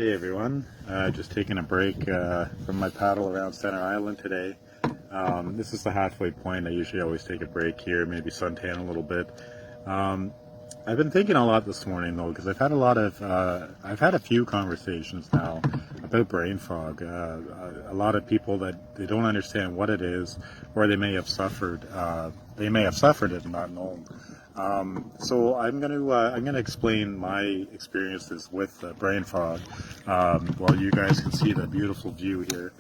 day everyone. Just taking a break from my paddle around Center Island today. This is the halfway point. I usually always take a break here, maybe suntan a little bit. Um, I've been thinking a lot this morning though, because I've had a few conversations now about brain fog. A lot of people that they don't understand what it is, or they may have suffered it and not known. So I'm gonna explain my experiences with brain fog, while you guys can see the beautiful view here.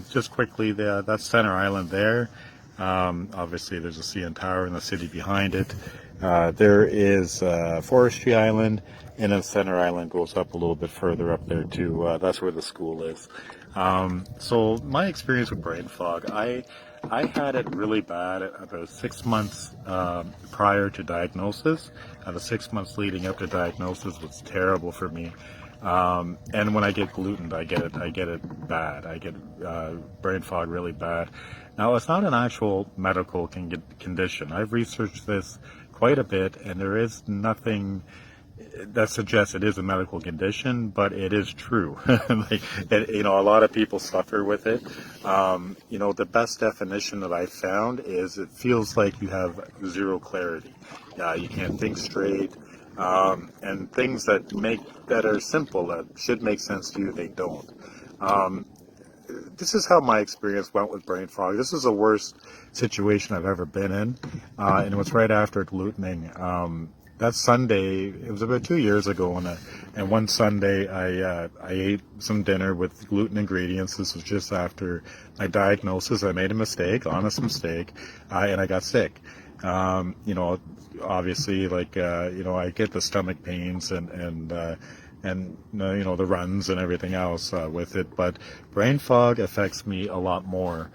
Just quickly, that's Center Island there. Obviously, there's a CN Tower in the city behind it. There is Forestry Island, and then Center Island goes up a little bit further up there too. That's where the school is. So my experience with brain fog, I had it really bad about 6 months prior to diagnosis. The 6 months leading up to diagnosis was terrible for me. And when I get gluten, I get it bad. I get brain fog really bad. Now, it's not an actual medical condition. I've researched this quite a bit, and there is nothing that suggests it is a medical condition, but it is true. A lot of people suffer with it. The best definition that I found is it feels like you have zero clarity. You can't think straight, and things that are simple, that should make sense to you, they don't. This is how my experience went with brain fog. This is the worst situation I've ever been in, and it was right after glutening. That Sunday, it was about 2 years ago, and one Sunday I ate some dinner with gluten ingredients. This was just after my diagnosis. I made a mistake, honest mistake, and I got sick. Obviously, I get the stomach pains and the runs and everything else with it, but brain fog affects me a lot more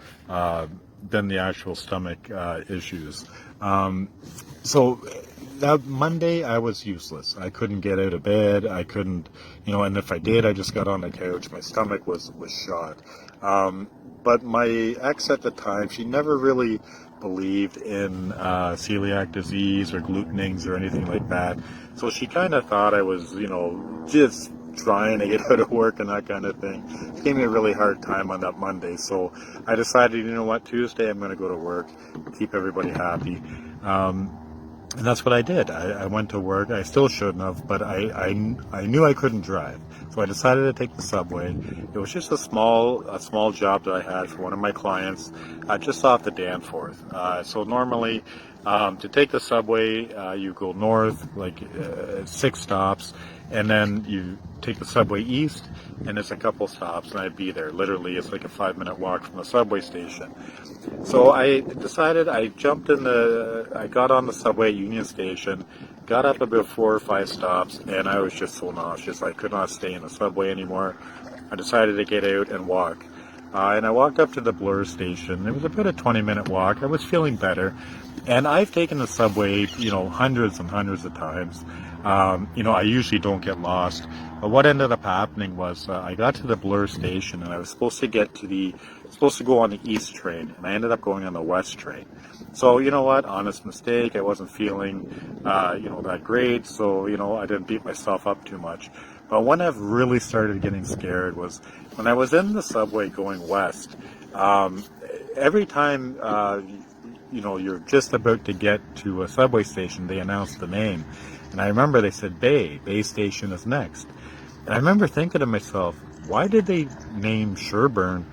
than the actual stomach issues. So that Monday I was useless. I couldn't get out of bed. I couldn't, and if I did, I just got on the couch. My stomach was shot. But my ex at the time, she never really believed in celiac disease or glutenings or anything like that. So she kind of thought I was, just trying to get out of work and that kind of thing. She gave me a really hard time on that Monday. So I decided, Tuesday I'm going to go to work, keep everybody happy. And that's what I did. I went to work. I still shouldn't have, but I knew I couldn't drive. So I decided to take the subway. It was just a small job that I had for one of my clients, just off the Danforth. So normally, to take the subway, you go north, 6 stops, and then you take the subway east, and it's a couple stops, and I'd be there. Literally, it's like a 5-minute walk from the subway station. So I decided I got on the subway at Union Station, got up about 4 or 5 stops, and I was just so nauseous. I could not stay in the subway anymore. I decided to get out and walk. And I walked up to the Bloor station. It was about a 20-minute walk. I was feeling better. And I've taken the subway, hundreds and hundreds of times. I usually don't get lost. But what ended up happening was I got to the Bloor station, and I was supposed to go on the east train, and I ended up going on the west train. So you know what? Honest mistake. I wasn't feeling, that great. So I didn't beat myself up too much. But when I've really started getting scared was when I was in the subway going west. Every time you're just about to get to a subway station, they announce the name. And I remember they said Bay Station is next. And I remember thinking to myself, why did they name Sherbourne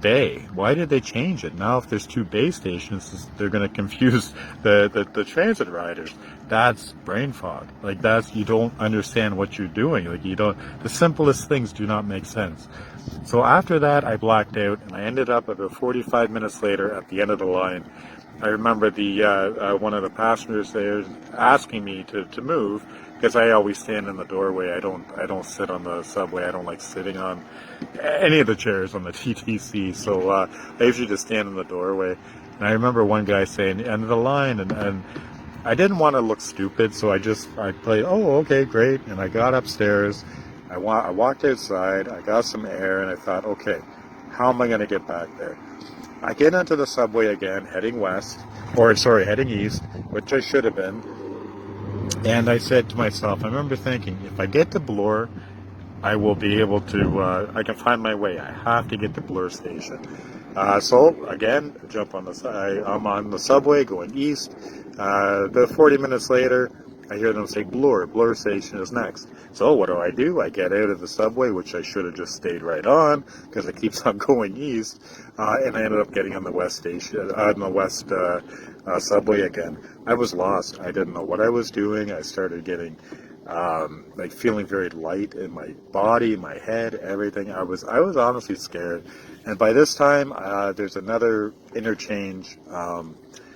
Bay? Why did they change it? Now if there's 2 Bay stations, they're going to confuse the transit riders. That's brain fog. You don't understand what you're doing. The simplest things do not make sense. So after that, I blacked out, and I ended up about 45 minutes later at the end of the line. I remember one of the passengers there asking me to move, because I always stand in the doorway. I don't sit on the subway. I don't like sitting on any of the chairs on the TTC. So I usually just stand in the doorway. And I remember one guy saying, "End of the line," and I didn't want to look stupid, so I played, "Oh, okay, great." And I got upstairs. I walked outside. I got some air, and I thought, okay, how am I going to get back there? I get into the subway again, heading east, which I should have been. And I said to myself, I remember thinking, if I get to Bloor I will be able to, I can find my way. I have to get to Bloor Station. So again, I'm on the subway going east. About 40 minutes later, I hear them say Bloor Station is next. So what do? I get out of the subway, which I should have just stayed right on because it keeps on going east, and I ended up getting on the west station, on the west subway again. I was lost. I didn't know what I was doing. I started getting like feeling very light in my body, my head, everything. I was honestly scared. And by this time, there's another interchange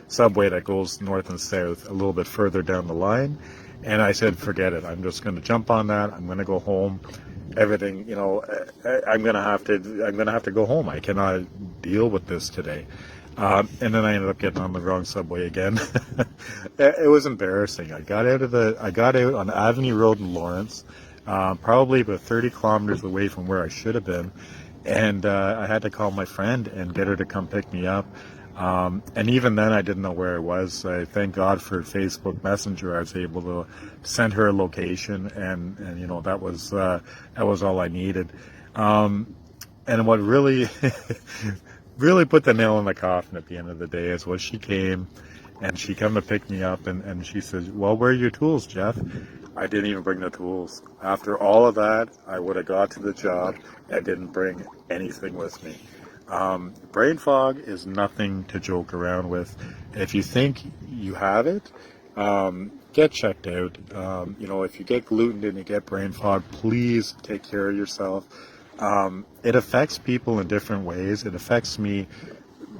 subway that goes north and south a little bit further down the line. And I said, forget it. I'm just going to jump on that. I'm going to go home. Everything, I'm going to have to go home. I cannot deal with this today. And then I ended up getting on the wrong subway again. It was embarrassing. I got out on Avenue Road in Lawrence, probably about 30 kilometers away from where I should have been. And I had to call my friend and get her to come pick me up. And even then, I didn't know where I was. I thank God for Facebook Messenger. I was able to send her a location, and that was all I needed. And what really really put the nail in the coffin at the end of the day is when she came and she come to pick me up, and she says, well, where are your tools, Jeff? I didn't even bring the tools. After all of that, I would have got to the job and didn't bring anything with me. Brain fog is nothing to joke around with. If you think you have it, get checked out. If you get gluten and you get brain fog, please take care of yourself. It affects people in different ways. It affects me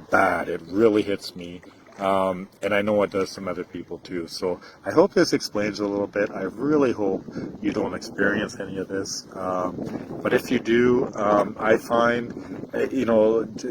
bad. It really hits me. And I know it does some other people too. So I hope this explains a little bit. I really hope you don't experience any of this. But if you do, I find,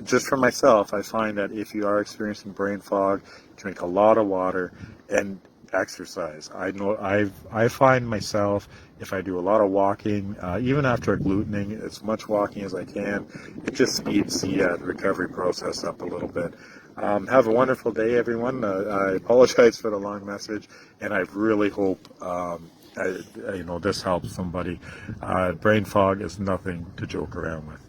just for myself, I find that if you are experiencing brain fog, drink a lot of water and exercise. I find myself, if I do a lot of walking, even after glutening, as much walking as I can, it just speeds the recovery process up a little bit. Have a wonderful day, everyone. I apologize for the long message, and I really hope this helps somebody. Brain fog is nothing to joke around with.